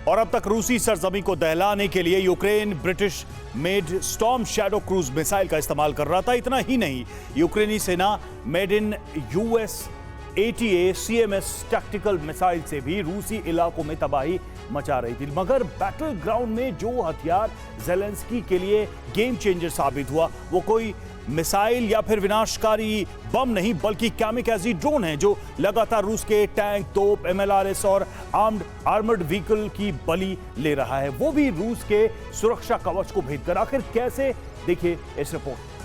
और अब तक रूसी सरजमी को दहलाने के लिए Ukraine British made storm shadow cruise missile का इस्तेमाल कर रहा था। इतना ही नहीं, यूक्रेनी सेना made in US ATA CMS tactical missile से भी रूसी इलाकों में तबाही मचा रही थी। मगर बैटल ग्राउंड में जो हथियार ज़ेलेंस्की के लिए गेम चेंजर साबित हुआ, वो कोई मिसाइल या फिर विनाशकारी बम नहीं, बल्कि कैमिकाज़ी ड्रोन है जो लगातार रूस के टैंक, तोप, MLRS और आर्मर्ड व्हीकल की बलि ले रहा है, वो भी रूस के सुरक्षा कवच को भेदकर। आखिर कैसे, देखिए इस रिपोर्ट।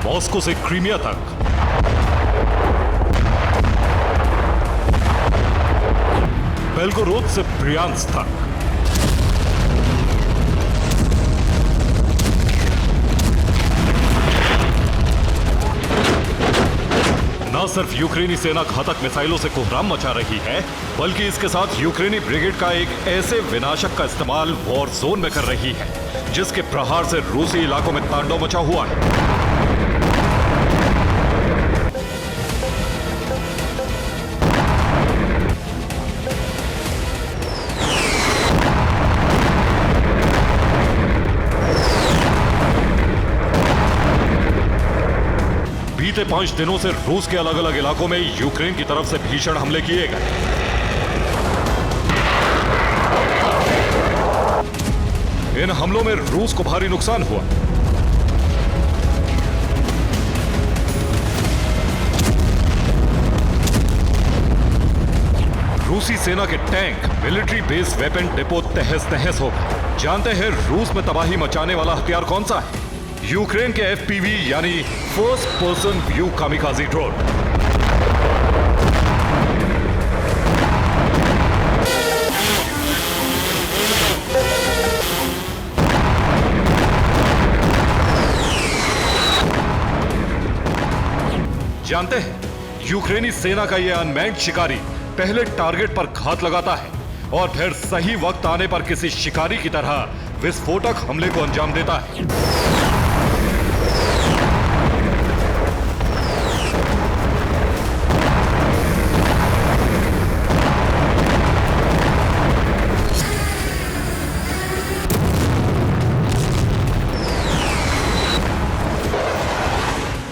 मॉस्को से क्रीमिया तक, बेल्गोरोद से ब्रियांस्क तक, न सिर्फ यूक्रेनी सेना घातक मिसाइलों से कोहराम मचा रही है, बल्कि इसके साथ यूक्रेनी ब्रिगेड का एक ऐसे विनाशक का इस्तेमाल वॉर जोन में कर रही है जिसके प्रहार से रूसी इलाकों में तांडव मचा हुआ है। बीते 5 दिनों से रूस के अलग अलग इलाकों में यूक्रेन की तरफ से भीषण हमले किए गए। इन हमलों में रूस को भारी नुकसान हुआ। रूसी सेना के tank, military base, weapon depot तहस नहस हो गए। जानते हैं रूस में तबाही मचाने वाला हथियार कौन सा है? यूक्रेन के FPV यानी फर्स्ट पर्सन व्यू कामिकाज़ी ड्रोन। जानते हैं, यूक्रेनी सेना का यह अनमैन्ड शिकारी पहले टारगेट पर घात लगाता है और फिर सही वक्त आने पर किसी शिकारी की तरह विस्फोटक हमले को अंजाम देता है।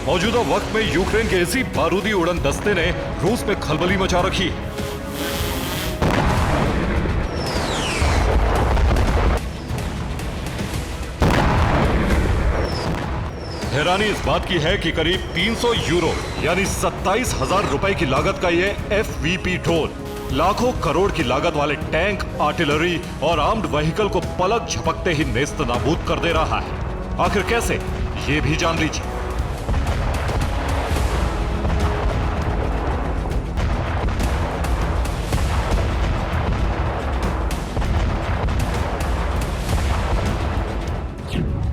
मौजूदा वक्त में यूक्रेन के इसी बारूदी उड़न दस्ते ने रूस में खलबली मचा रखी है। हैरानी इस बात की है कि करीब 300 यूरो यानी 27,000 रुपए की लागत का यह FVP ड्रोन लाखों करोड़ की लागत वाले टैंक, आर्टिलरी और आर्म्ड व्हीकल को पलक झपकते ही नेस्त नाबूद कर दे रहा है। आखिर कैसे, ये भी जान लीजिए।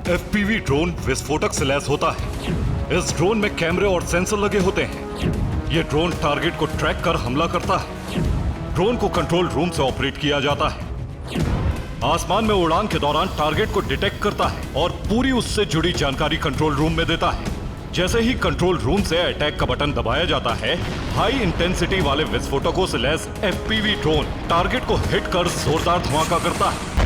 FPV ड्रोन विस्फोटक से लैस होता है। इस ड्रोन में कैमरे और सेंसर लगे होते हैं। यह ड्रोन टारगेट को ट्रैक कर हमला करता है। ड्रोन को कंट्रोल रूम से ऑपरेट किया जाता है। आसमान में उड़ान के दौरान टारगेट को डिटेक्ट करता है और पूरी उससे जुड़ी जानकारी कंट्रोल रूम में देता है। जैसे ही कंट्रोल रूम से अटैक का बटन दबाया जाता है, हाई इंटेंसिटी वाले विस्फोटकों से लैस FPV ड्रोन टारगेट को हिट कर जोरदार धमाका करता है।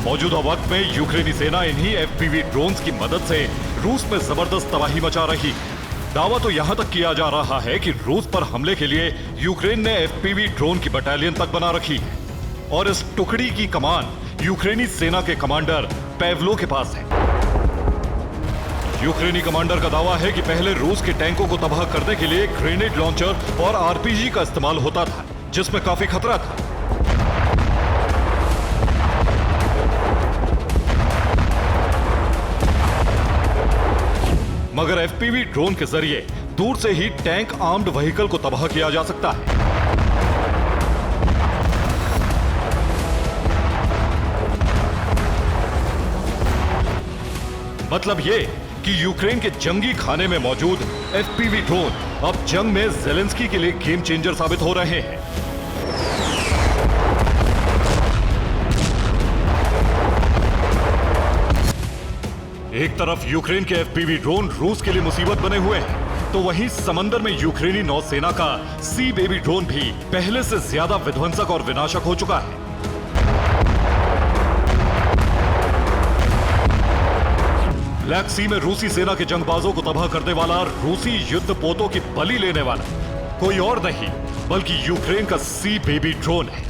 मौजूदा वक्त में यूक्रेनी सेना इन्हीं FPV ड्रोन्स की मदद से रूस में जबरदस्त तबाही मचा रही है। दावा तो यहां तक किया जा रहा है कि रूस पर हमले के लिए यूक्रेन ने FPV ड्रोन की बटालियन तक बना रखी है और इस टुकड़ी की कमान यूक्रेनी सेना के कमांडर पेवलो के पास है। यूक्रेनी कमांडर का दावा है कि पहले रूस के टैंकों को तबाह करने के लिए ग्रेनेड लॉन्चर और RPG का इस्तेमाल होता था, जिसमें काफी खतरा था। मगर FPV ड्रोन के जरिए दूर से ही टैंक, आर्म्ड व्हीकल को तबाह किया जा सकता है। मतलब ये कि यूक्रेन के जंगी खाने में मौजूद FPV ड्रोन अब जंग में ज़ेलेंस्की के लिए गेम चेंजर साबित हो रहे हैं। एक तरफ यूक्रेन के एफपीवी ड्रोन रूस के लिए मुसीबत बने हुए हैं, तो वहीं समंदर में यूक्रेनी नौसेना का सी बेबी ड्रोन भी पहले से ज्यादा विध्वंसक और विनाशक हो चुका है। ब्लैक सी में रूसी सेना के जंगबाजों को तबाह करने वाला रूसी युद्ध पोतों की बलि लेने वाला कोई और नहीं बल्कि यूक्रेन का सी बेबी ड्रोन है,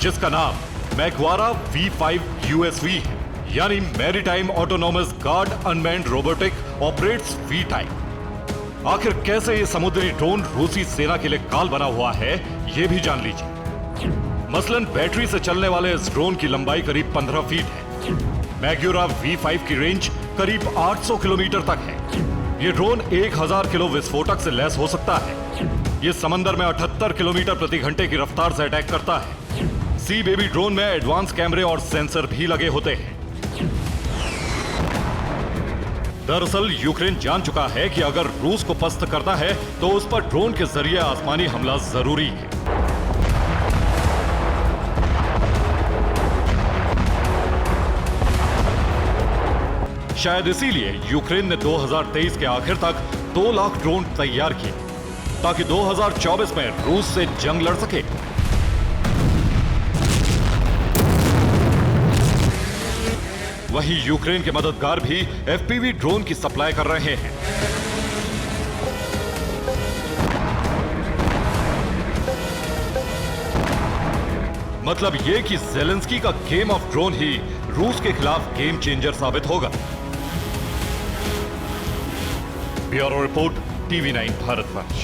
जिसका नाम मैग्वारा V5 USV है, यानी maritime autonomous guard unmanned robotic operates V type. आखिर कैसे ये समुद्री ड्रोन रूसी सेना के लिए काल बना हुआ है, ये भी जान लीजिए। मसलन बैटरी से चलने वाले इस ड्रोन की लंबाई करीब 15 फीट है। मैग्वारा V5 की रेंज करीब 800 किलोमीटर तक है। ये ड्रोन 1000 किलो विस्फोटक से लैस हो सकता है। ये समंदर में 78 किलोमीटर प्रति घंटे की रफ्तार से अटैक करता है। सी बेबी ड्रोन में एडवांस कैमरे और सेंसर भी लगे होते हैं। दरअसल यूक्रेन जान चुका है कि अगर रूस को पस्त करना है तो उस पर ड्रोन के जरिए आसमानी हमला जरूरी है। शायद इसीलिए यूक्रेन ने 2023 के आखिर तक 2 लाख ड्रोन तैयार किए ताकि 2024 में रूस से जंग लड़ सके। वहीं यूक्रेन के मददगार भी एफपीवी ड्रोन की सप्लाई कर रहे हैं। मतलब ये कि ज़ेलेंस्की का गेम ऑफ ड्रोन ही रूस के खिलाफ गेम चेंजर साबित होगा। Bureau report, TV9 Bharatvarsh.